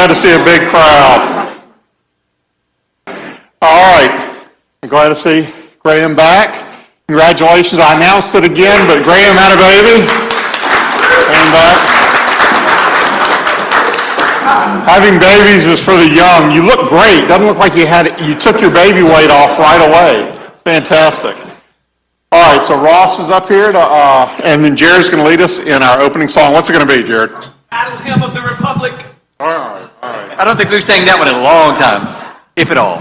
glad to see a big crowd. All right, I'm glad to see Graham back. Congratulations, I announced it again, but Graham had a baby. And having babies is for the young. You look great. Doesn't look like you took your baby weight off right away. It's fantastic. All right, so Ross is up here, and then Jared's going to lead us in our opening song. What's it going to be, Jared? Battle Hymn of the Republic. All right. I don't think we've sang that one in a long time, if at all.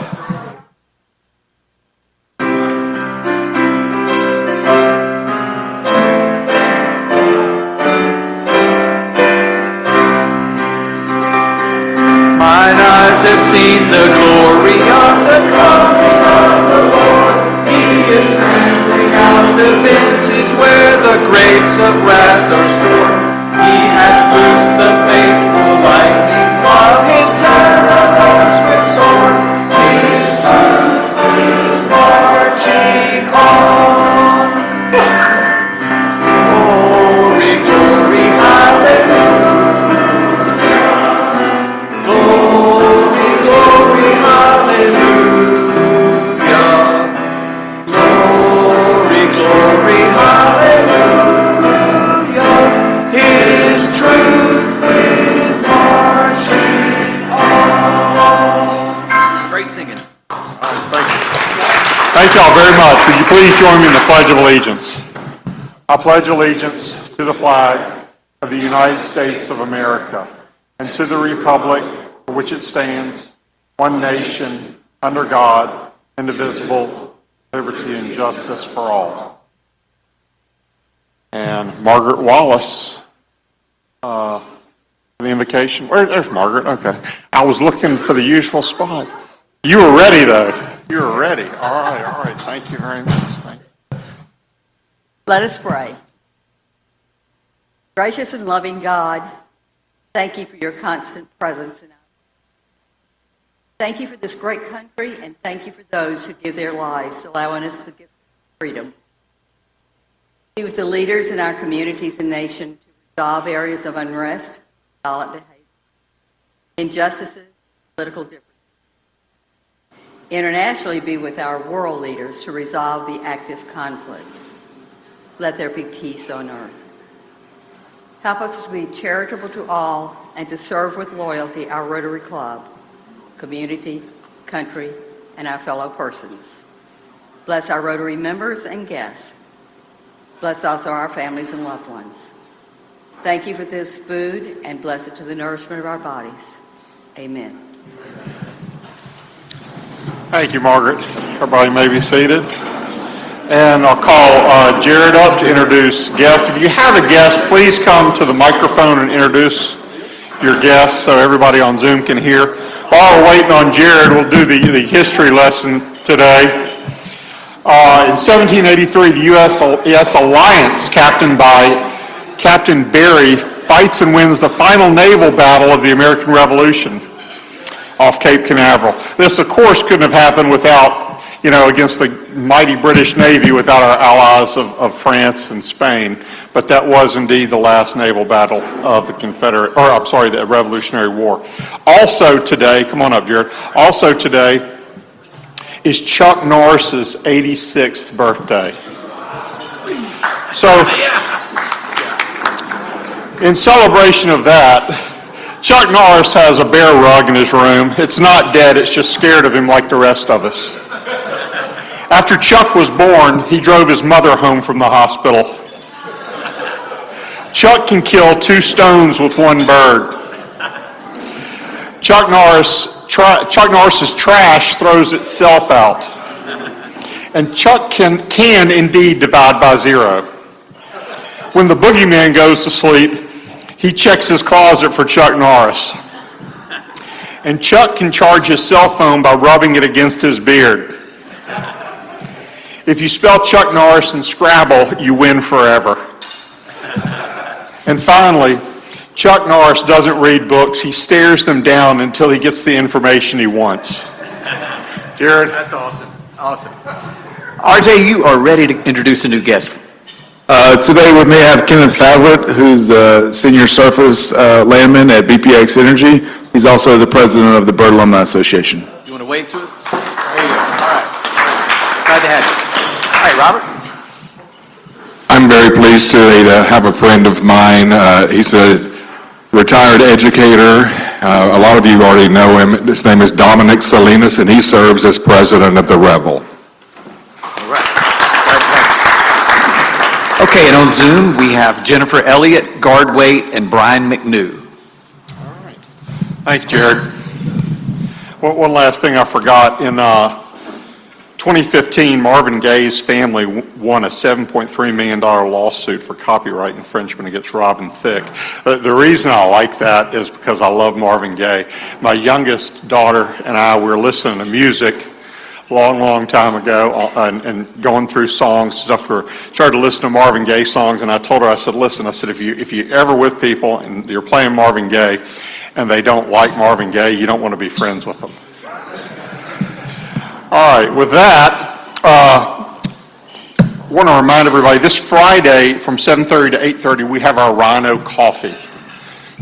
Mine eyes have seen the glory of the coming of the Lord. He is trampling out the vintage where the grapes of wrath are stored. He hath loosed the faithful lightning of his terrible swift sword. His truth is marching on. Glory, glory, hallelujah. Glory, glory, hallelujah. Glory, glory, hallelujah. His truth is marching on. Great singing. Thank you all very much. Would you please join me in the Pledge of Allegiance? I pledge allegiance to the flag of the United States of America and to the republic for which it stands, one nation, under God, indivisible, liberty and justice for all. And Margaret Wallace, the invocation. There's Margaret. Okay. I was looking for the usual spot. You were ready, though. You were ready. All right. Thank you very much. Thank you. Let us pray. Gracious and loving God, thank you for your constant presence in us. Thank you for this great country, and thank you for those who give their lives, allowing us to give freedom. Be with the leaders in our communities and nation to resolve areas of unrest, violent behavior, injustices, political differences. Internationally, be with our world leaders to resolve the active conflicts. Let there be peace on earth. Help us to be charitable to all and to serve with loyalty our Rotary Club, community, country, and our fellow persons. Bless our Rotary members and guests. Bless also our families and loved ones. Thank you for this food and bless it to the nourishment of our bodies. Amen. Thank you, Margaret. Everybody may be seated. And I'll call Jared up to introduce guests. If you have a guest, please come to the microphone and introduce your guests so everybody on Zoom can hear. While we're waiting on Jared, we'll do the history lesson today. In 1783, the U.S. Alliance, captained by Captain Barry, fights and wins the final naval battle of the American Revolution off Cape Canaveral. This, of course, couldn't have happened without, against the mighty British Navy, without our allies of France and Spain. But that was indeed the last naval battle of the the Revolutionary War. Also today, come on up, Jared. Also today is Chuck Norris's 86th birthday. So, in celebration of that, Chuck Norris has a bear rug in his room. It's not dead, it's just scared of him like the rest of us. After Chuck was born, he drove his mother home from the hospital. Chuck can kill 2 stones with 1 bird. Chuck Norris's trash throws itself out. And Chuck can indeed divide by 0. When the boogeyman goes to sleep, he checks his closet for Chuck Norris. And Chuck can charge his cell phone by rubbing it against his beard. If you spell Chuck Norris in Scrabble, you win forever. And finally, Chuck Norris doesn't read books. He stares them down until he gets the information he wants. Jared? That's awesome. Awesome. RJ, you are ready to introduce a new guest. Today with me I have Kenneth Fowlett, who's the senior surface landman at BPX Energy. He's also the president of the Bird Alumni Association. You want to wave to us? There you go. All right. Glad to have you. All right, Robert. I'm very pleased today to have a friend of mine. He's a retired educator. A lot of you already know him. His name is Dominic Salinas, and he serves as president of the Revel. All right. Glad to have you. Okay, and on Zoom, we have Jennifer Elliott, Gardway, and Brian McNew. Thank you, Jared. One last thing I forgot. In 2015, Marvin Gaye's family won a $7.3 million lawsuit for copyright infringement against Robin Thicke. The reason I like that is because I love Marvin Gaye. My youngest daughter and I were listening to music long time ago and going through songs and stuff. We started to listen to Marvin Gaye songs, and I told her, I said, listen, if you ever with people and you're playing Marvin Gaye and they don't like Marvin Gaye, you don't want to be friends with them. All right, with that, I want to remind everybody, this Friday from 7:30 to 8:30, we have our Rhino Coffee.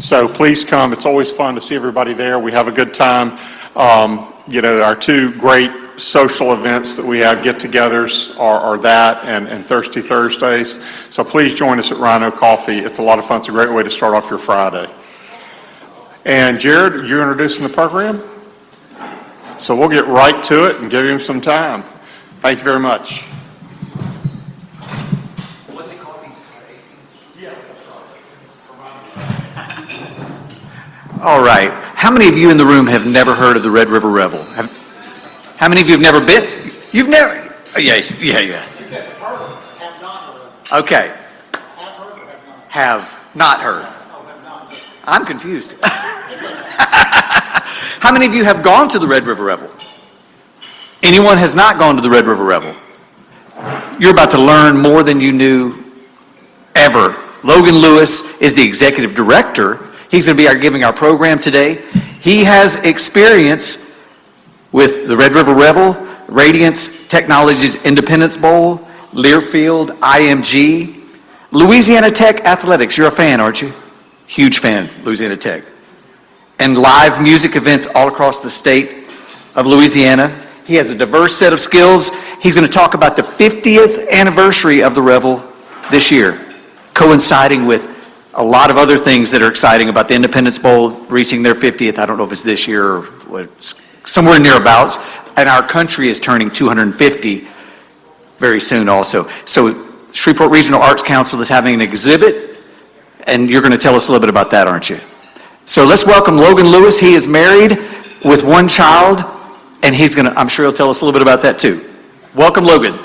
So please come. It's always fun to see everybody there. We have a good time. Our two great social events that we have, get-togethers, are that and Thirsty Thursdays. So please join us at Rhino Coffee. It's a lot of fun. It's a great way to start off your Friday. And Jared, you're introducing the program? So we'll get right to it and give him some time. Thank you very much. What's it called? Yes, All right. How many of you in the room have never heard of the Red River Revel? How many of you have never been? You've never? Oh, yes. Yeah. You said heard, have not heard. Okay. Have heard or have not? Have not heard. Oh, have not. I'm confused. How many of you have gone to the Red River Revel? Anyone has not gone to the Red River Revel? You're about to learn more than you knew ever. Logan Lewis is the executive director. He's going to be giving our program today. He has experience with the Red River Revel, Radiance Technologies Independence Bowl, Learfield, IMG, Louisiana Tech Athletics. You're a fan, aren't you? Huge fan, Louisiana Tech. And live music events all across the state of Louisiana. He has a diverse set of skills. He's going to talk about the 50th anniversary of the Revel this year, coinciding with a lot of other things that are exciting about the Independence Bowl reaching their 50th. I don't know if it's this year or what, somewhere nearabouts. And our country is turning 250 very soon also. So Shreveport Regional Arts Council is having an exhibit, and you're going to tell us a little bit about that, aren't you? So let's welcome Logan Lewis. He is married with one child, and I'm sure he'll tell us a little bit about that too. Welcome, Logan.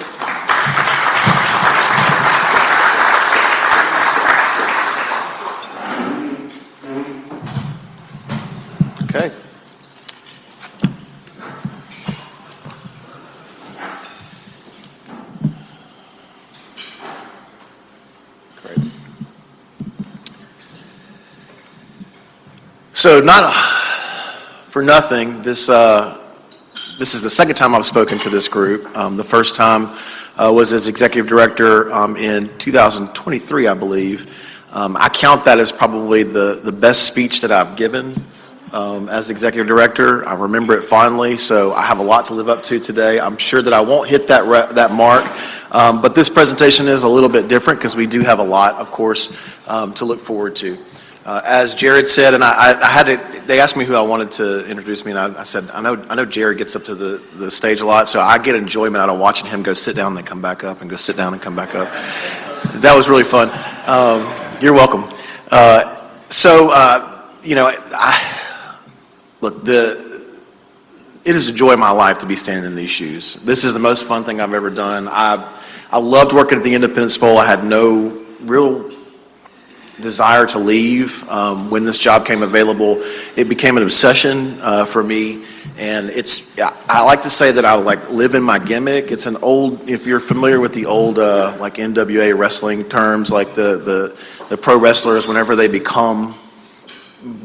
Okay. Great. So, not for nothing, this is the second time I've spoken to this group. The first time was as executive director in 2023, I believe. I count that as probably the best speech that I've given as executive director. I remember it fondly, so I have a lot to live up to today. I'm sure that I won't hit that mark, but this presentation is a little bit different because we do have a lot, of course, to look forward to. As Jared said, and they asked me who I wanted to introduce me, and I said, I know Jared gets up to the stage a lot, so I get enjoyment out of watching him go sit down and then come back up and go sit down and come back up. That was really fun. You're welcome. Look, it is a joy of my life to be standing in these shoes. This is the most fun thing I've ever done. I loved working at the Independence Bowl. I had no real desire to leave. When this job came available, it became an obsession for me. And I like to say that I live in my gimmick. It's an old, if you're familiar with the old NWA wrestling terms, like the pro wrestlers, whenever they become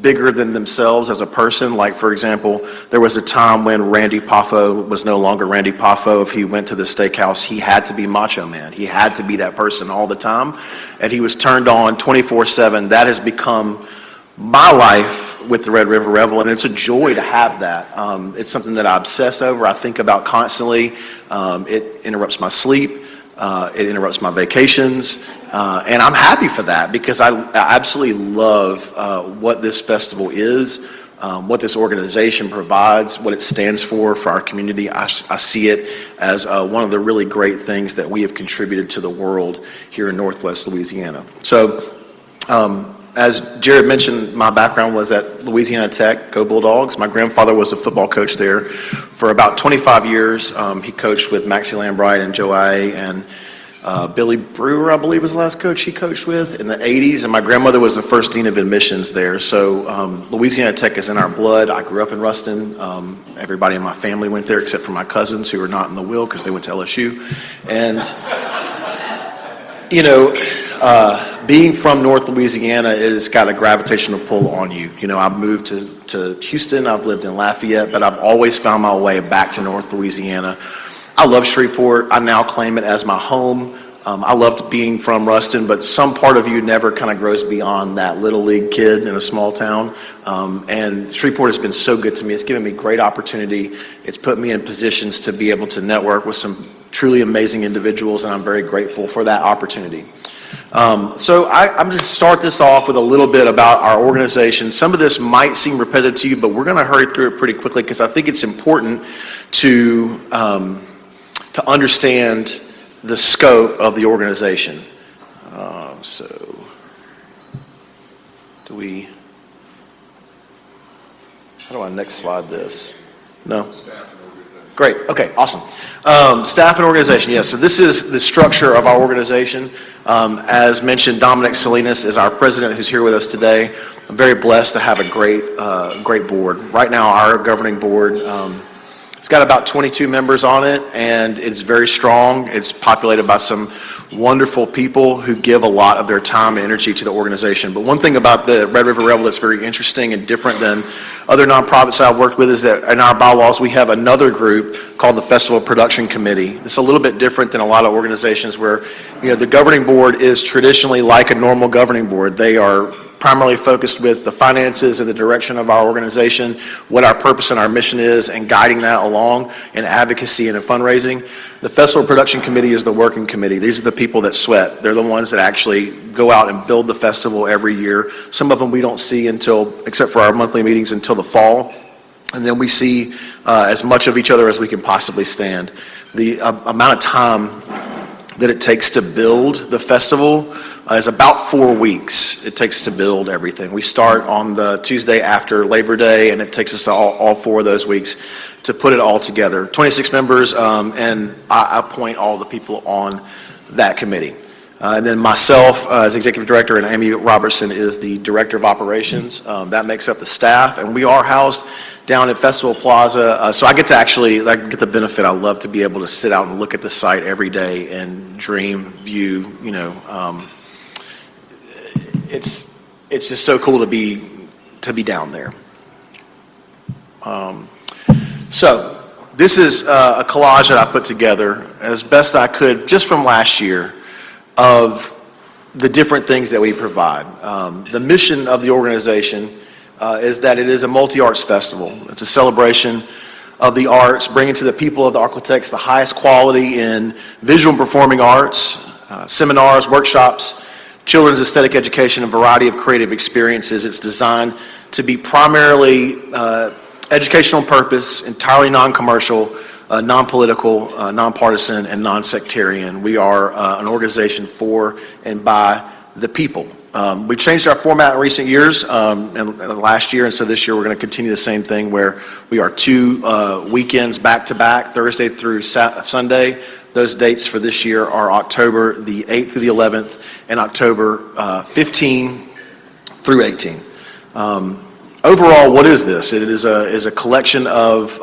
bigger than themselves as a person. Like, for example, there was a time when Randy Poffo was no longer Randy Poffo. If he went to the steakhouse, he had to be Macho Man. He had to be that person all the time. And he was turned on 24/7. That has become my life with the Red River Revel, and it's a joy to have that. It's something that I obsess over, I think about constantly. It interrupts my sleep, it interrupts my vacations, and I'm happy for that because I absolutely love what this festival is, what this organization provides, what it stands for our community. I see it as one of the really great things that we have contributed to the world here in Northwest Louisiana. So, as Jared mentioned, my background was at Louisiana Tech, go Bulldogs. My grandfather was a football coach there for about 25 years. He coached with Maxie Lambright and Joe Aye and Billy Brewer, I believe, was the last coach he coached with in the 80s. And my grandmother was the first dean of admissions there. So Louisiana Tech is in our blood. I grew up in Ruston. Everybody in my family went there except for my cousins who were not in the will because they went to LSU. And, being from North Louisiana has got a gravitational pull on you. I've moved to Houston, I've lived in Lafayette, but I've always found my way back to North Louisiana. I love Shreveport. I now claim it as my home. I loved being from Ruston, but some part of you never kind of grows beyond that little league kid in a small town. And Shreveport has been so good to me. It's given me great opportunity. It's put me in positions to be able to network with some truly amazing individuals, and I'm very grateful for that opportunity. So I'm going to start this off with a little bit about our organization. Some of this might seem repetitive to you, but we're going to hurry through it pretty quickly because I think it's important to understand the scope of the organization. How do I next slide this? No? Great, okay, awesome. Staff and organization, yes, so this is the structure of our organization. As mentioned, Dominic Salinas is our president who's here with us today. I'm very blessed to have a great board. Right now, our governing board, it's got about 22 members on it, and it's very strong. It's populated by some wonderful people who give a lot of their time and energy to the organization. But one thing about the Red River Revel that's very interesting and different than other nonprofits I've worked with is that in our bylaws we have another group called the Festival Production Committee. It's a little bit different than a lot of organizations where the governing board is traditionally like a normal governing board. They are primarily focused with the finances and the direction of our organization, what our purpose and our mission is, and guiding that along in advocacy and in fundraising. The Festival Production Committee is the working committee. These are the people that sweat. They're the ones that actually go out and build the festival every year. Some of them we don't see except for our monthly meetings, until the fall. And then we see as much of each other as we can possibly stand. The amount of time that it takes to build the festival is about 4 weeks. It takes to build everything. We start on the Tuesday after Labor Day, and it takes us all 4 of those weeks to put it all together. 26 members, and I appoint all the people on that committee. And then myself as executive director, and Amy Robertson is the director of operations. That makes up the staff, and we are housed down at Festival Plaza. So I get the benefit. I love to be able to sit out and look at the site every day and dream, view, it's just so cool to be down there. So this is a collage that I put together as best I could just from last year of the different things that we provide. The mission of the organization is that it is a multi-arts festival. It's a celebration of the arts, bringing to the people of the architects the highest quality in visual and performing arts, seminars, workshops, children's aesthetic education, a variety of creative experiences. It's designed to be primarily educational purpose, entirely non-commercial, non-political, non-partisan, and non-sectarian. We are an organization for and by the people. We changed our format in recent years, and last year, and so this year we're going to continue the same thing where we are 2 weekends back-to-back, Thursday through Sunday. Those dates for this year are October the 8th through the 11th and October 15 through 18. Overall, what is this? It is a collection of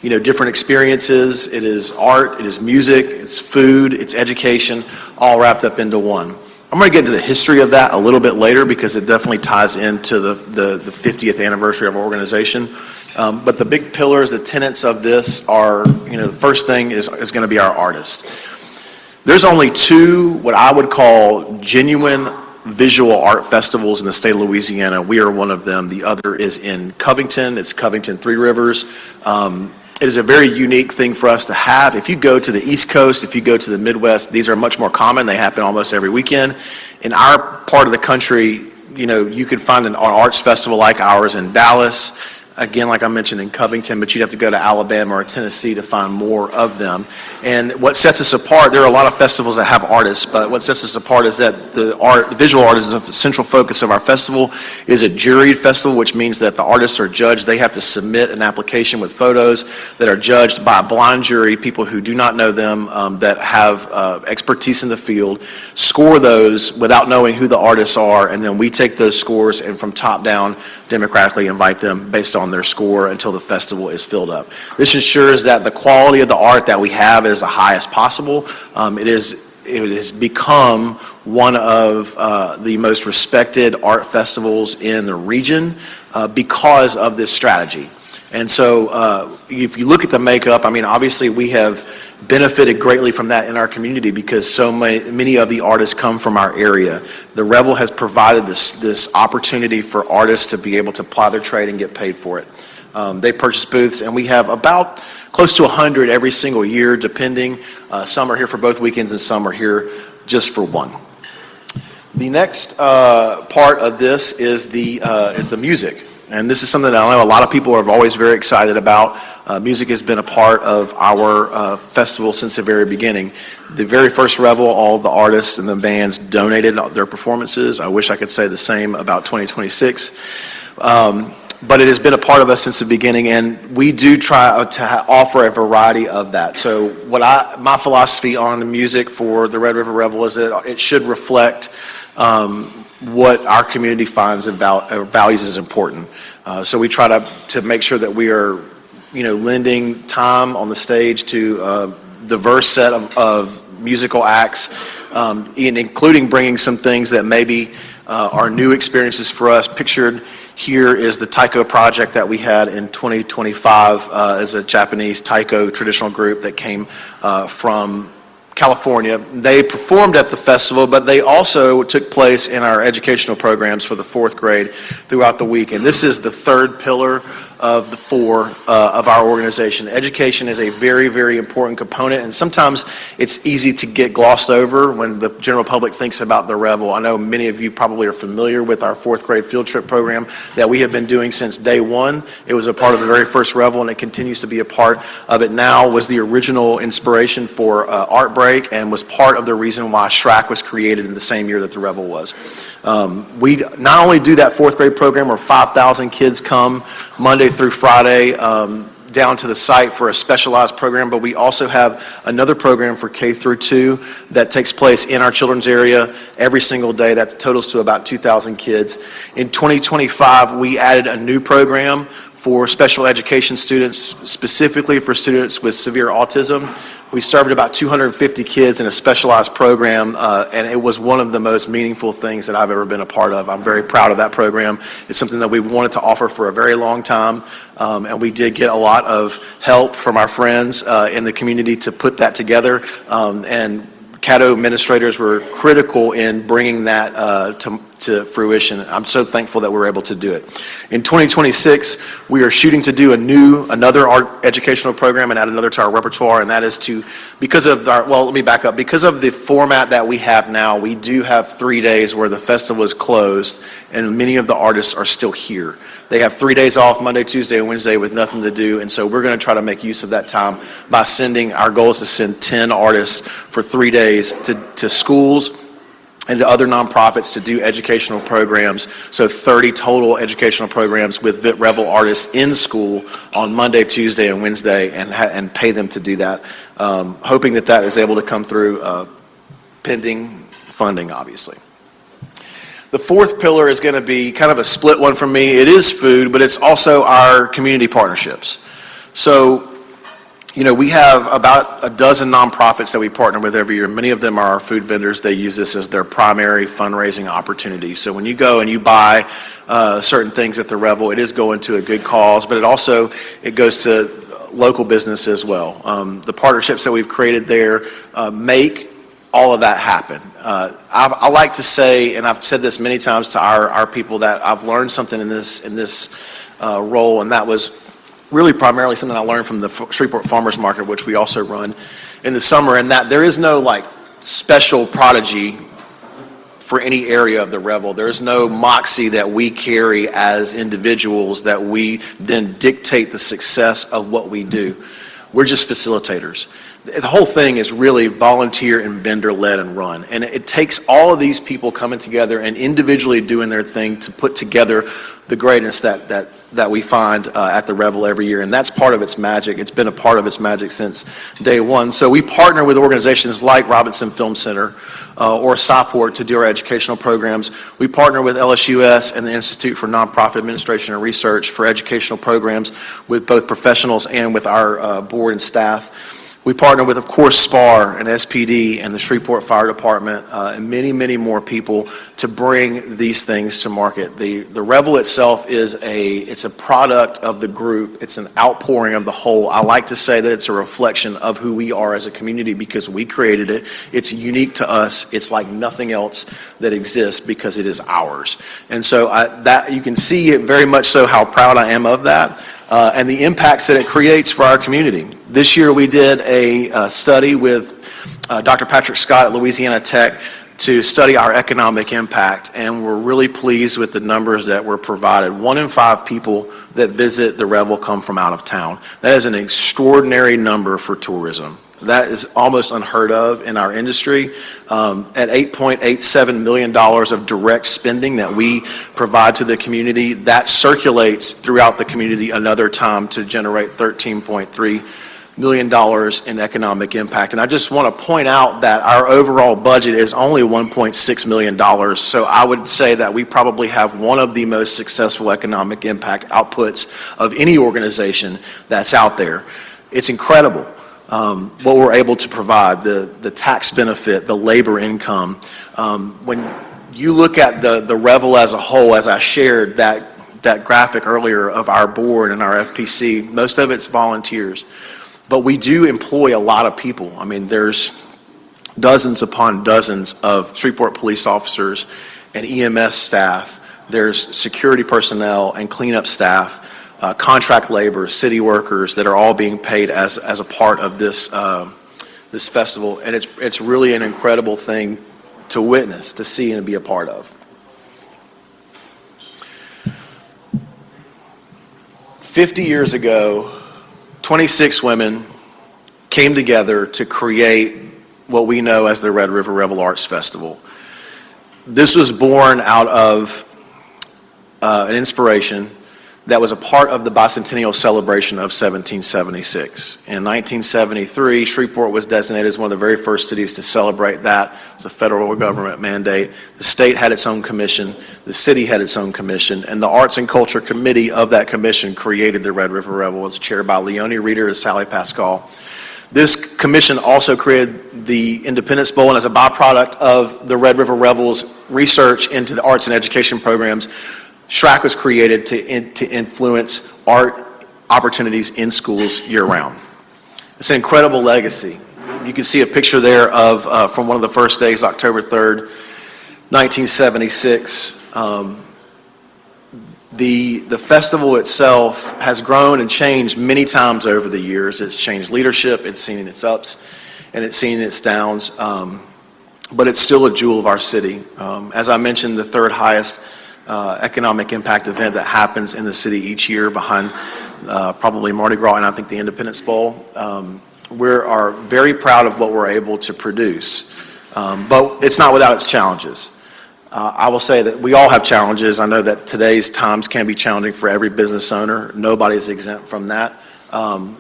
different experiences. It is art, it is music, it's food, it's education, all wrapped up into one. I'm going to get into the history of that a little bit later because it definitely ties into the 50th anniversary of our organization. But the big pillars, the tenets of this are, the first thing is going to be our artist. There's only 2 what I would call genuine visual art festivals in the state of Louisiana. We are one of them. The other is in Covington. It's Covington Three Rivers. It is a very unique thing for us to have. If you go to the East Coast, if you go to the Midwest, these are much more common. They happen almost every weekend. In our part of the country, you could find an arts festival like ours in Dallas, again, like I mentioned, in Covington, but you'd have to go to Alabama or Tennessee to find more of them. And what sets us apart, there are a lot of festivals that have artists, but what sets us apart is that the visual art is the central focus of our festival. It is a juried festival, which means that the artists are judged. They have to submit an application with photos that are judged by a blind jury, people who do not know them, that have expertise in the field, score those without knowing who the artists are, and then we take those scores and from top down democratically invite them based on their score until the festival is filled up. This ensures that the quality of the art that we have is the highest possible. It has become one of the most respected art festivals in the region because of this strategy. And so if you look at the makeup, I mean, obviously we have benefited greatly from that in our community because so many of the artists come from our area. The Revel has provided this opportunity for artists to be able to apply their trade and get paid for it. They purchase booths, and we have about close to 100 every single year, depending. Some are here for both weekends, and some are here just for one. The next part of this is the music. And this is something that I know a lot of people are always very excited about. Music has been a part of our festival since the very beginning. The very first Revel, all the artists and the bands donated their performances. I wish I could say the same about 2026. But it has been a part of us since the beginning, and we do try to offer a variety of that. So my philosophy on the music for the Red River Revel is that it should reflect what our community finds and values is important. So we try to make sure that we are, lending time on the stage to a diverse set of musical acts, including bringing some things that maybe are new experiences for us. Pictured here is the taiko project that we had in 2025 as a Japanese taiko traditional group that came from California. They performed at the festival, but they also took place in our educational programs for the fourth grade throughout the week. And this is the third pillar of the four of our organization. Education is a very, very important component, and sometimes it's easy to get glossed over when the general public thinks about the Revel. I know many of you probably are familiar with our fourth grade field trip program that we have been doing since day one. It was a part of the very first Revel, and it continues to be a part of it now. Was the original inspiration for Art Break and was part of the reason why Shrek was created in the same year that the Revel was. We not only do that fourth grade program where 5,000 kids come Monday through Friday down to the site for a specialized program, but we also have another program for K through 2 that takes place in our children's area every single day. That totals to about 2,000 kids. In 2025, we added a new program for special education students, specifically for students with severe autism. We served about 250 kids in a specialized program, and it was one of the most meaningful things that I've ever been a part of. I'm very proud of that program. It's something that we've wanted to offer for a very long time, and we did get a lot of help from our friends in the community to put that together, and Caddo administrators were critical in bringing that to fruition. I'm so thankful that we were able to do it. In 2026, we are shooting to do another art educational program and add another to our repertoire, and that is because of the format that we have now, we do have 3 days where the festival is closed, and many of the artists are still here. They have 3 days off, Monday, Tuesday, and Wednesday with nothing to do, and so we're going to try to make use of that time by our goal is to send 10 artists for 3 days to schools and to other nonprofits to do educational programs. So 30 total educational programs with Revel artists in school on Monday, Tuesday, and Wednesday, and pay them to do that. Hoping that is able to come through pending funding, obviously. The fourth pillar is going to be kind of a split one for me. It is food, but it's also our community partnerships. So, we have about a dozen nonprofits that we partner with every year. Many of them are our food vendors. They use this as their primary fundraising opportunity. So when you go and you buy certain things at the Revel, it is going to a good cause, but it goes to local business as well. The partnerships that we've created there make all of that happen. I like to say, and I've said this many times to our people, that I've learned something in this role, and that was really primarily something I learned from the Shreveport Farmers Market, which we also run in the summer, and that there is no like special prodigy for any area of the Revel. There's no moxie that we carry as individuals that we then dictate the success of what we do. We're just facilitators. The whole thing is really volunteer and vendor-led and run. And it takes all of these people coming together and individually doing their thing to put together the greatness that we find at the Revel every year. And that's part of its magic. It's been a part of its magic since day one. So we partner with organizations like Robinson Film Center or Shreveport to do our educational programs. We partner with LSUS and the Institute for Nonprofit Administration and Research for educational programs with both professionals and with our board and staff. We partner with, of course, SPAR and SPD and the Shreveport Fire Department and many, many more people to bring these things to market. The Revel itself it's a product of the group. It's an outpouring of the whole. I like to say that it's a reflection of who we are as a community because we created it. It's unique to us. It's like nothing else that exists because it is ours. And so that you can see it very much so how proud I am of that. And the impacts that it creates for our community. This year we did a study with Dr. Patrick Scott at Louisiana Tech to study our economic impact, and we're really pleased with the numbers that were provided. 1 in 5 people that visit the Revel come from out of town. That is an extraordinary number for tourism. That is almost unheard of in our industry. At $8.87 million of direct spending that we provide to the community, that circulates throughout the community another time to generate $13.3 million in economic impact. And I just want to point out that our overall budget is only $1.6 million. So I would say that we probably have one of the most successful economic impact outputs of any organization that's out there. It's incredible. What we're able to provide, the tax benefit, the labor income. When you look at the Revel as a whole, as I shared that graphic earlier of our board and our FPC, most of it's volunteers. But we do employ a lot of people. I mean, there's dozens upon dozens of Shreveport police officers and EMS staff. There's security personnel and cleanup staff. Contract labor, city workers that are all being paid as a part of this this festival, and it's really an incredible thing to witness, to see, and be a part of. 50 years ago, 26 women came together to create what we know as the Red River Revel Arts Festival. This was born out of an inspiration that was a part of the bicentennial celebration of 1776. In 1973, Shreveport was designated as one of the very first cities to celebrate that. It was a federal government mandate. The state had its own commission, the city had its own commission, and the Arts and Culture Committee of that commission created the Red River Revel. It was chaired by Leonie Reeder and Sally Pascal. This commission also created the Independence Bowl, and as a byproduct of the Red River Revel's research into the arts and education programs, SHRAC was created to influence art opportunities in schools year-round. It's an incredible legacy. You can see a picture there of from one of the first days, October 3rd, 1976. The festival itself has grown and changed many times over the years. It's changed leadership, it's seen its ups, and it's seen its downs, but it's still a jewel of our city. As I mentioned, the third highest economic impact event that happens in the city each year behind probably Mardi Gras and I think the Independence Bowl. We are very proud of what we're able to produce, but it's not without its challenges. I will say that we all have challenges. I know that today's times can be challenging for every business owner. Nobody's exempt from that.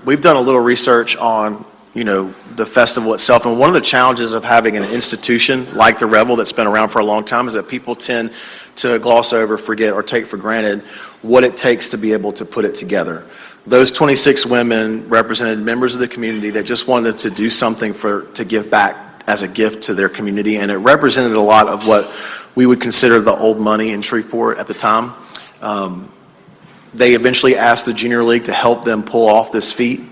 We've done a little research on the festival itself, and one of the challenges of having an institution like the Revel that's been around for a long time is that people tend to gloss over, forget, or take for granted what it takes to be able to put it together. Those 26 women represented members of the community that just wanted to do something to give back as a gift to their community, and it represented a lot of what we would consider the old money in Shreveport at the time. They eventually asked the Junior League to help them pull off this feat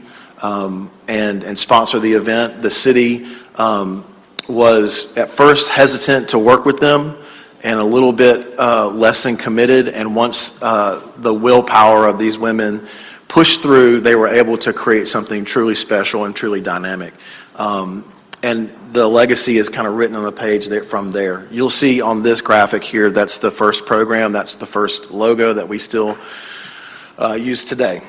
and sponsor the event. The city was at first hesitant to work with them and a little bit less than committed. And once the willpower of these women pushed through, they were able to create something truly special and truly dynamic. And the legacy is kind of written on the page there, from there. You'll see on this graphic here, that's the first program, that's the first logo that we still use today.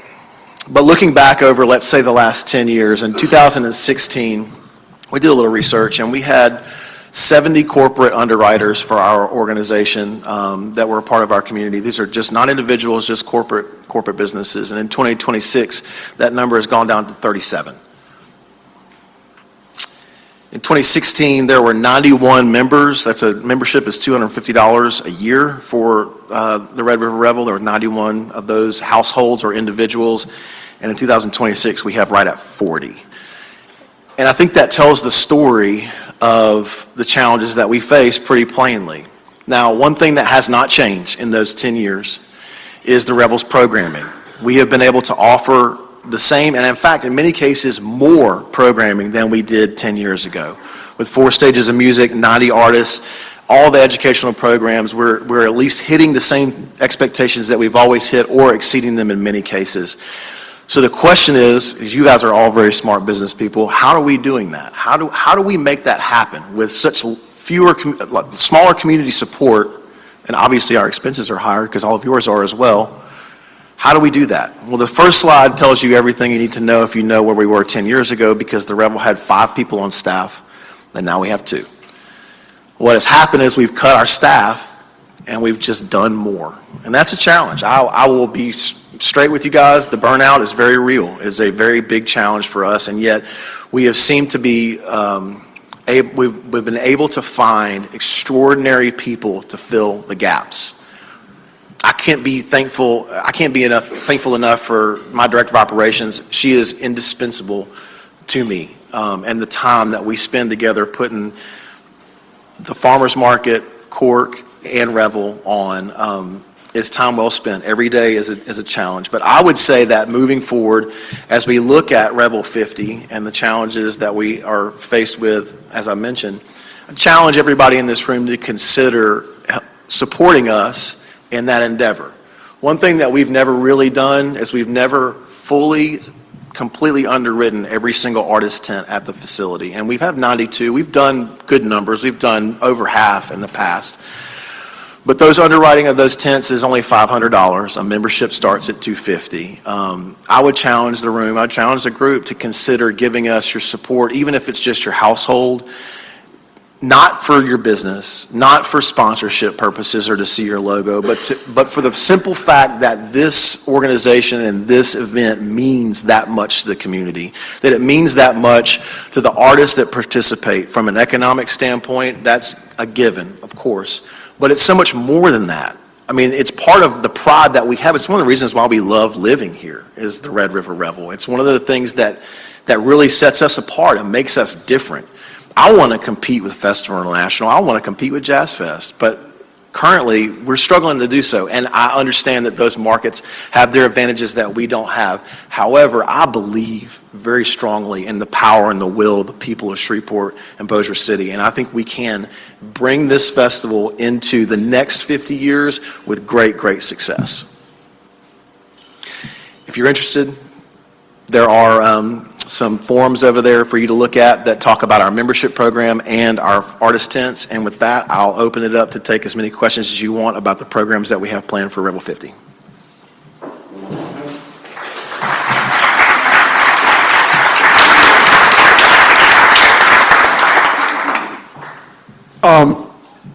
But looking back over, let's say, the last 10 years, in 2016, we did a little research, and we had 70 corporate underwriters for our organization that were a part of our community. These are just not individuals, just corporate businesses. And in 2026, that number has gone down to 37. In 2016, there were 91 members. That's a membership is $250 a year for the Red River Revel. There were 91 of those households or individuals. And in 2026, we have right at 40. And I think that tells the story of the challenges that we face pretty plainly. Now, one thing that has not changed in those 10 years is the Revel's programming. We have been able to offer the same, and in fact, in many cases, more programming than we did 10 years ago. With 4 stages of music, 90 artists, all the educational programs, we're at least hitting the same expectations that we've always hit or exceeding them in many cases. So the question is you guys are all very smart business people, how are we doing that? How do we make that happen with such smaller community support, and obviously our expenses are higher because all of yours are as well. How do we do that? Well, the first slide tells you everything you need to know if you know where we were 10 years ago, because the Revel had 5 people on staff, and now we have 2. What has happened is we've cut our staff, and we've just done more. And that's a challenge. I will be straight with you guys. The burnout is very real. It's a very big challenge for us, and yet we have seemed to be, we've been able to find extraordinary people to fill the gaps. I can't be thankful enough for my director of operations. She is indispensable to me, and the time that we spend together putting the farmers market, Cork, and Revel on is time well spent. Every day is a challenge. But I would say that moving forward, as we look at Revel 50 and the challenges that we are faced with, as I mentioned, I challenge everybody in this room to consider supporting us in that endeavor. One thing that we've never really done is we've never fully, completely underwritten every single artist tent at the facility. And we've had 92. We've done good numbers. We've done over half in the past. But those underwriting of those tents is only $500. A membership starts at $250. I would challenge the room, I'd challenge the group to consider giving us your support, even if it's just your household, not for your business, not for sponsorship purposes or to see your logo, but for the simple fact that this organization and this event means that much to the community, that it means that much to the artists that participate. From an economic standpoint, that's a given, of course. But it's so much more than that. I mean, it's part of the pride that we have. It's one of the reasons why we love living here is the Red River Revel. It's one of the things that really sets us apart and makes us different. I want to compete with Festival International. I want to compete with Jazz Fest. But currently, we're struggling to do so. And I understand that those markets have their advantages that we don't have. However, I believe very strongly in the power and the will of the people of Shreveport and Bossier City. And I think we can bring this festival into the next 50 years with great, great success. If you're interested, there are some forums over there for you to look at that talk about our membership program and our artist tents. And with that, I'll open it up to take as many questions as you want about the programs that we have planned for Revel 50.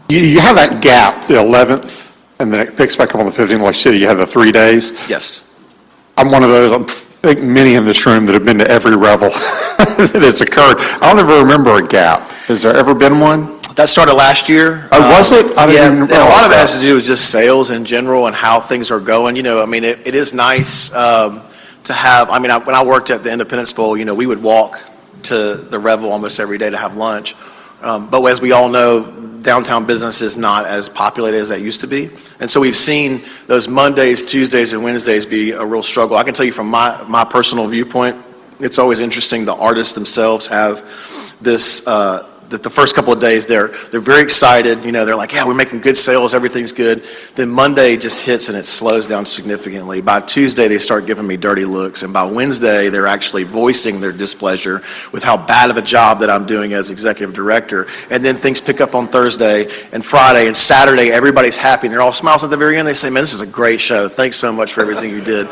You have that gap, the 11th, and then it picks back up on the 15th. Like City, you have the 3 days. Yes. I'm one of those. I think many in this room that have been to every Revel that has occurred. I don't ever remember a gap. Has there ever been one? That started last year. Oh, was it? Yeah, and a lot of it has to do with just sales in general and how things are going. You know, I mean, it is nice to have, I mean, when I worked at the Independence Bowl, you know, we would walk to the Revel almost every day to have lunch. But as we all know, downtown business is not as populated as that used to be. And so we've seen those Mondays, Tuesdays, and Wednesdays be a real struggle. I can tell you from my personal viewpoint, it's always interesting. The artists themselves have this the first couple of days they're very excited. You know, they're like, yeah, we're making good sales, everything's good. Then Monday just hits and it slows down significantly. By Tuesday, they start giving me dirty looks, and by Wednesday, they're actually voicing their displeasure with how bad of a job that I'm doing as executive director. And then things pick up on Thursday and Friday and Saturday. Everybody's happy, and they're all smiles at the very end. They say, man, this is a great show. Thanks so much for everything you did.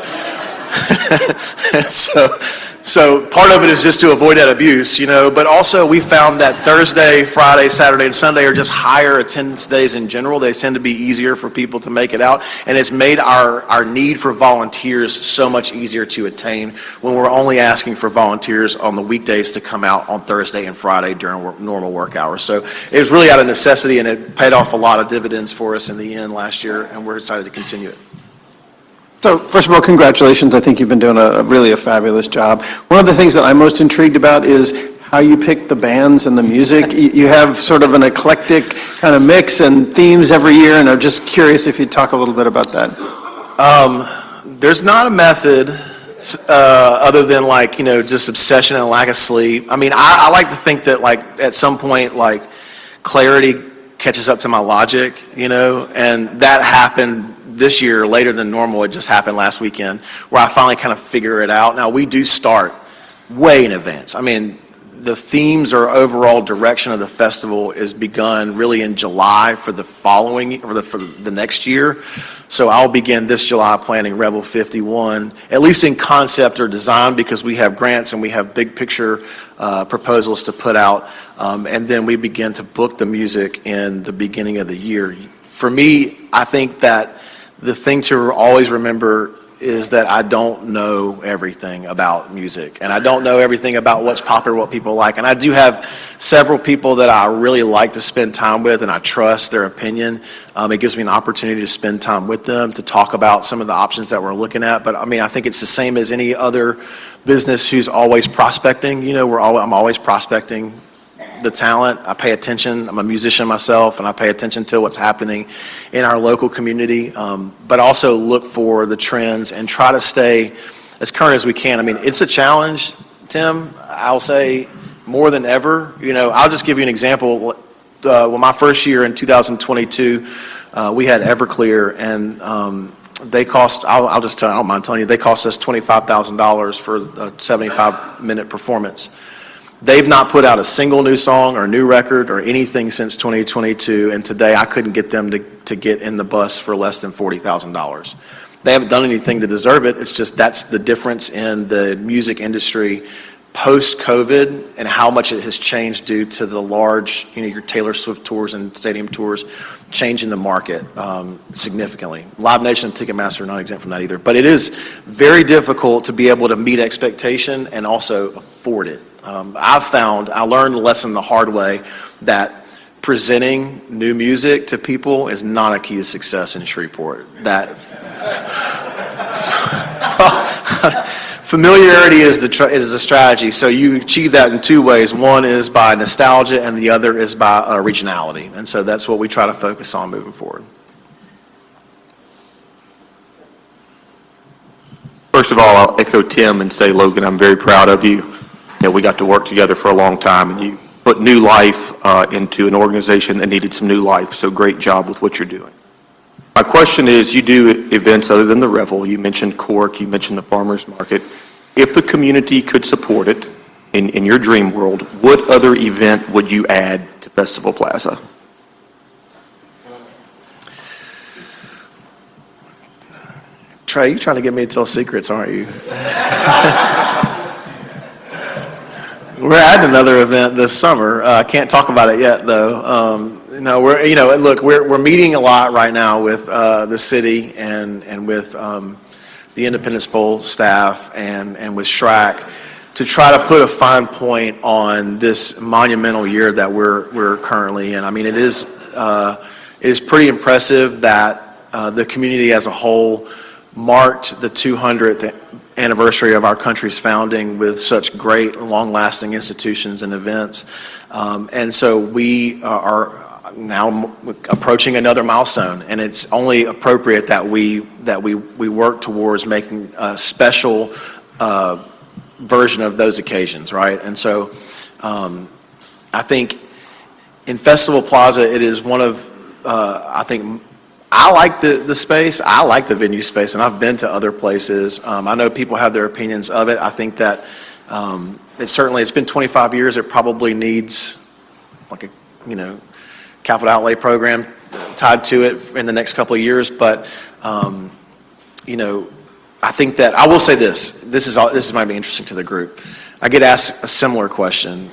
So part of it is just to avoid that abuse, you know, but also we found that Thursday, Friday, Saturday, and Sunday are just higher attendance days in general. They tend to be easier for people to make it out, and it's made our need for volunteers so much easier to attain when we're only asking for volunteers on the weekdays to come out on Thursday and Friday during normal work hours. So it was really out of necessity, and it paid off a lot of dividends for us in the end last year, and we're excited to continue it. So, first of all, congratulations. I think you've been doing really a fabulous job. One of the things that I'm most intrigued about is how you pick the bands and the music. You have sort of an eclectic kind of mix and themes every year, and I'm just curious if you'd talk a little bit about that. There's not a method other than, like, you know, just obsession and lack of sleep. I mean, I like to think that, like, at some point, like, clarity catches up to my logic, you know, and that happened this year later than normal. It just happened last weekend where I finally kind of figure it out. Now, we do start way in advance. I mean, the themes or overall direction of the festival is begun really in July for the following, or for the next year. So I'll begin this July planning Revel 51, at least in concept or design, because we have grants and we have big picture proposals to put out. And then we begin to book the music in the beginning of the year. For me, I think that the thing to always remember is that I don't know everything about music, and I don't know everything about what's popular, what people like. And I do have several people that I really like to spend time with, and I trust their opinion. It gives me an opportunity to spend time with them, to talk about some of the options that we're looking at. But I mean, I think it's the same as any other business who's always prospecting. You know, I'm always prospecting the talent. I pay attention. I'm a musician myself, and I pay attention to what's happening in our local community, but also look for the trends and try to stay as current as we can. I mean, it's a challenge, Tim, I'll say more than ever. You know, I'll just give you an example. Well, my first year in 2022, we had Everclear, and they cost, I'll just tell you, I don't mind telling you, they cost us $25,000 for a 75-minute performance. They've not put out a single new song or new record or anything since 2022, and today I couldn't get them to get in the bus for less than $40,000. They haven't done anything to deserve it. It's just that's the difference in the music industry post-COVID and how much it has changed due to the large, you know, your Taylor Swift tours and stadium tours changing the market significantly. Live Nation and Ticketmaster are not exempt from that either. But it is very difficult to be able to meet expectation and also afford it. I learned the lesson the hard way that presenting new music to people is not a key to success in Shreveport. That familiarity is the strategy. So you achieve that in two ways. One is by nostalgia, and the other is by originality. And so that's what we try to focus on moving forward. First of all, I'll echo Tim and say, Logan, I'm very proud of you. You know, we got to work together for a long time, and you put new life into an organization that needed some new life, so great job with what you're doing. My question is, you do events other than the Revel. You mentioned Cork, you mentioned the Farmers Market. If the community could support it in your dream world, what other event would you add to Festival Plaza? Trey, you're trying to get me to tell secrets, aren't you? We're adding another event this summer. Can't talk about it yet, though. We're meeting a lot right now with the city and with the Independence Bowl staff and with SHRAC to try to put a fine point on this monumental year that we're currently in. I mean, it is pretty impressive that the community as a whole marked the 200th anniversary of our country's founding with such great, long-lasting institutions and events. And so we are now approaching another milestone, and it's only appropriate that we work towards making a special version of those occasions, right? And so I think In Festival Plaza, it is one of, I think, I like the space. I like the venue space, and I've been to other places. I know people have their opinions of it. I think that it's been 25 years. It probably needs like a, capital outlay program tied to it in the next couple of years. But, I think that, I will say this. This might be interesting to the group. I get asked a similar question,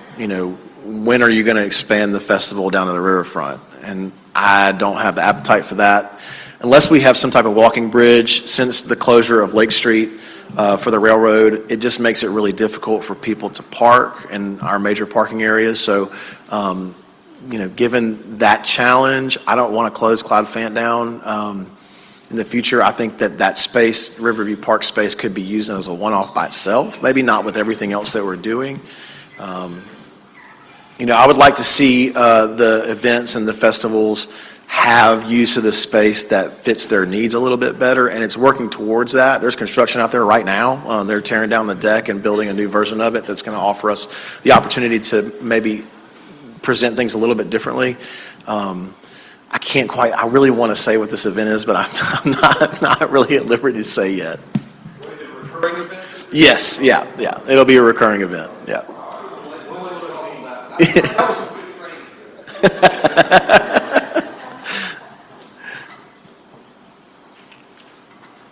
when are you going to expand the festival down to the riverfront? And I don't have the appetite for that. Unless we have some type of walking bridge, since the closure of Lake Street for the railroad, it just makes it really difficult for people to park in our major parking areas. So, given that challenge, I don't want to close Cloud Fant down. In the future, I think that space, Riverview Park space, could be used as a one-off by itself, maybe not with everything else that we're doing. I would like to see the events and the festivals have use of the space that fits their needs a little bit better, and it's working towards that. There's construction out there right now. They're tearing down the deck and building a new version of it that's going to offer us the opportunity to maybe present things a little bit differently. I really want to say what this event is, but I'm not really at liberty to say yet. Is it a recurring event? Yes, yeah. It'll be a recurring event, yeah. That was a good training.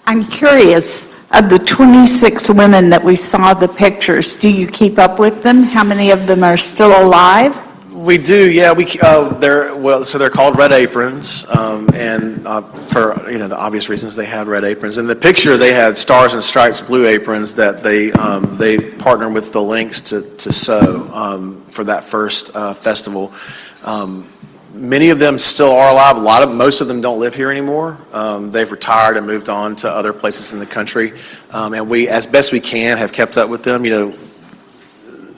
I'm curious, of the 26 women that we saw the pictures, do you keep up with them? How many of them are still alive? We do, yeah. They're called Red Aprons, and for the obvious reasons, they had red aprons. In the picture, they had Stars and Stripes blue aprons that they partnered with the Lynx to sew for that first festival. Many of them still are alive. Most of them don't live here anymore. They've retired and moved on to other places in the country, and we, as best we can, have kept up with them.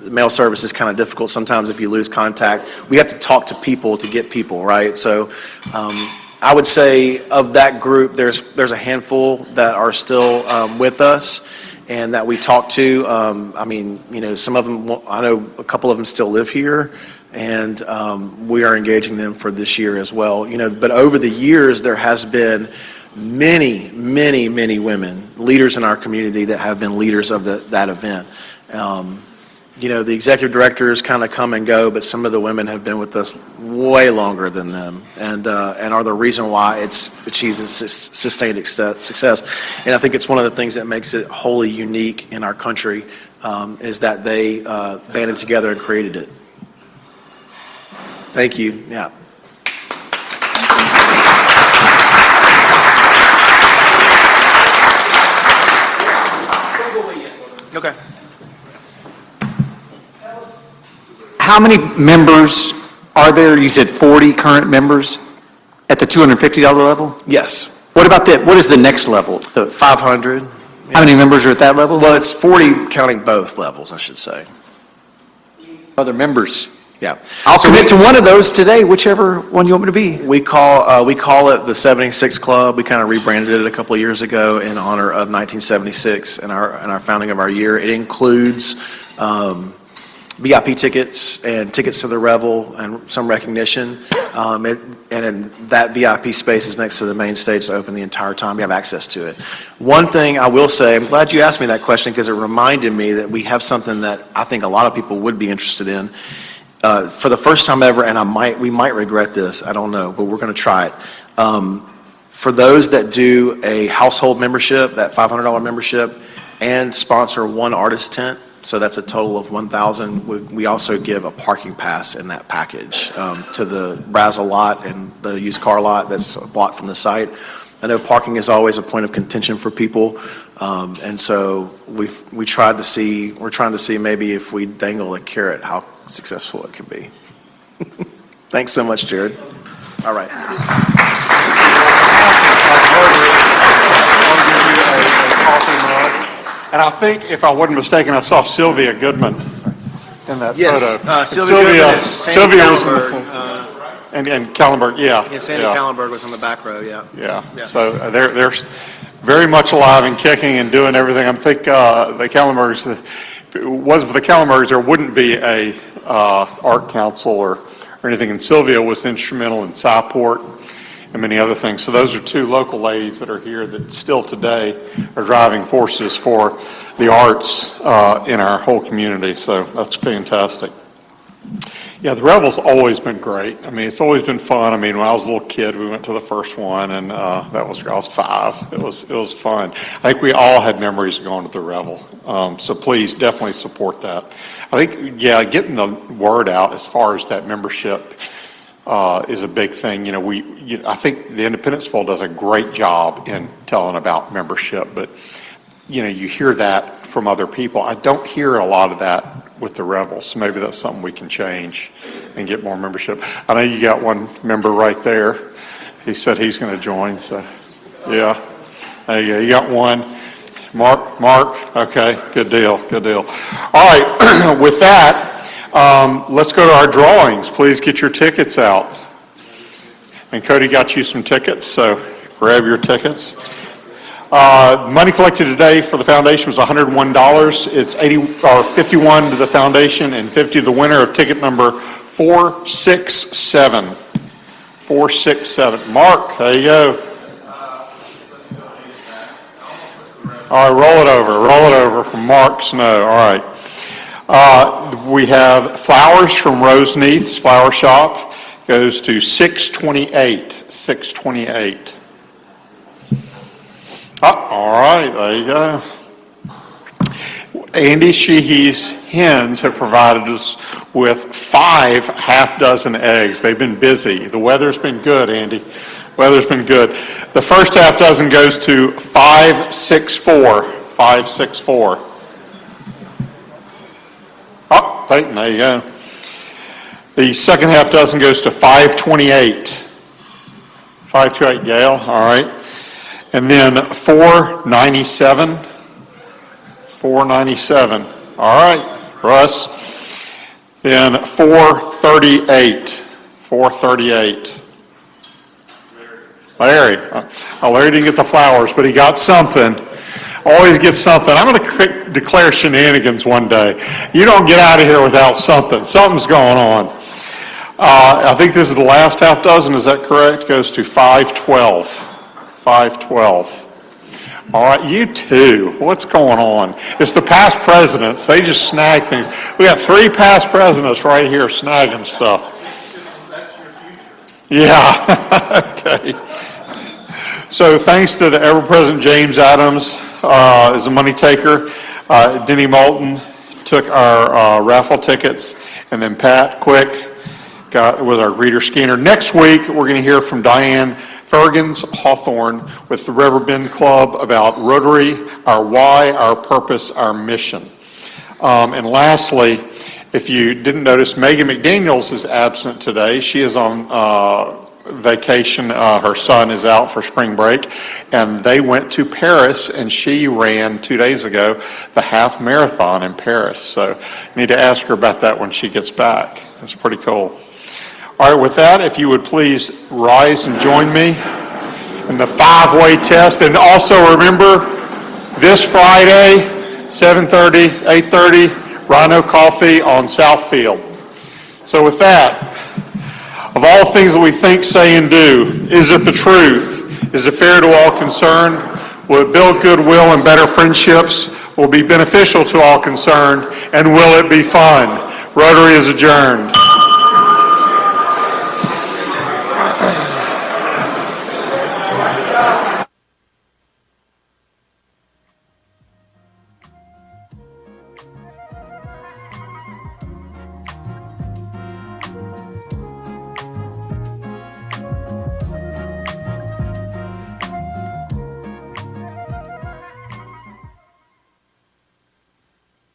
Mail service is kind of difficult sometimes if you lose contact. We have to talk to people to get people, right? So I would say of that group, there's a handful that are still with us and that we talk to. Some of them, I know a couple of them still live here, and we are engaging them for this year as well. But over the years, there has been many, many, many women, leaders in our community that have been leaders of that event. The executive directors kind of come and go, but some of the women have been with us way longer than them, and are the reason why it's achieved sustained success. And I think it's one of the things that makes it wholly unique in our country, is that they banded together and created it. Thank you. Yeah. Okay. How many members are there? You said 40 current members at the $250 level? Yes. What about that? What is the next level? 500. How many members are at that level? Well, it's 40 counting both levels, I should say. Other members. Yeah. I'll commit to one of those today, whichever one you want me to be. We call it the 76 Club. We kind of rebranded it a couple of years ago in honor of 1976 and our founding of our year. It includes VIP tickets and tickets to the Revel and some recognition. And that VIP space is next to the main stage, so open the entire time. You have access to it. One thing I will say, I'm glad you asked me that question because it reminded me that we have something that I think a lot of people would be interested in. For the first time ever, and we might regret this, I don't know, but we're going to try it. For those that do a household membership, that $500 membership, and sponsor one artist tent, so that's a total of $1,000. We also give a parking pass in that package to the Brazil lot and the used car lot that's blocked from the site. I know parking is always a point of contention for people, and so we're trying to see maybe if we dangle a carrot, how successful it can be. Thanks so much, Jared. All right. And I think, if I wasn't mistaken, I saw Sylvia Goodman in that photo. Sylvia was in the, and Kallenberg, yeah. Yeah, Sandy Kallenberg was on the back row, yeah. Yeah. So they're very much alive and kicking and doing everything. I think the Kallenbergs, if it wasn't for the Kallenbergs, there wouldn't be a art council or or anything. And Sylvia was instrumental in Shreveport and many other things. So those are two local ladies that are here that still today are driving forces for the arts in our whole community. So that's fantastic. Yeah, the Revel's always been great. I mean, it's always been fun. I mean, when I was a little kid, we went to the first one, and I was 5. It was fun. I think we all had memories of going to the Revel. So please, definitely support that. I think, yeah, getting the word out as far as that membership is a big thing. I think the Independence Bowl does a great job in telling about membership, but you hear that from other people. I don't hear a lot of that with the Revels, so maybe that's something we can change and get more membership. I know you got one member right there. He said he's going to join, so yeah. There you go. You got one. Mark, okay, good deal. All right, with that, let's go to our drawings. Please get your tickets out. And Cody got you some tickets, so grab your tickets. Money collected today for the foundation was $101. It's $51 to the foundation and $50 to the winner of ticket number 467. 467. Mark, there you go. All right, roll it over from Mark Snow. All right. We have flowers from Rose Neath's Flower Shop. Goes to $628. $628. All right, there you go. Andy Sheehy's hens have provided us with 5 half-dozen eggs. They've been busy. The weather's been good, Andy. Weather's been good. The first half-dozen goes to 564. 564. Oh, Peyton, there you go. The second half-dozen goes to 528. 528, Gail, all right. And then 497. 497. All right, Russ. Then 438. 438. Larry. Larry didn't get the flowers, but he got something. Always gets something. I'm going to declare shenanigans one day. You don't get out of here without something. Something's going on. I think this is the last half dozen. Is that correct? Goes to 512. 512. All right, you too. What's going on? It's the past presidents. They just snag things. We got 3 past presidents right here snagging stuff. That's your future. Yeah. Okay. So thanks to the ever-present James Adams as a money taker. Denny Moulton took our raffle tickets, and then Pat Quick was our greeter scanner. Next week, we're going to hear from Diane Fergans Hawthorne with the River Bend Club about Rotary, our why, our purpose, our mission. And lastly, if you didn't notice, Megan McDaniels is absent today. She is on vacation. Her son is out for spring break, and they went to Paris, and she ran 2 days ago the half marathon in Paris. So you need to ask her about that when she gets back. That's pretty cool. All right, with that, if you would please rise and join me in the 5-way test. And also remember, this Friday, 7:30, 8:30, Rhino Coffee on Southfield. So with that, of all things that we think, say, and do, is it the truth? Is it fair to all concerned? Will it build goodwill and better friendships? Will it be beneficial to all concerned? And will it be fun? Rotary is adjourned.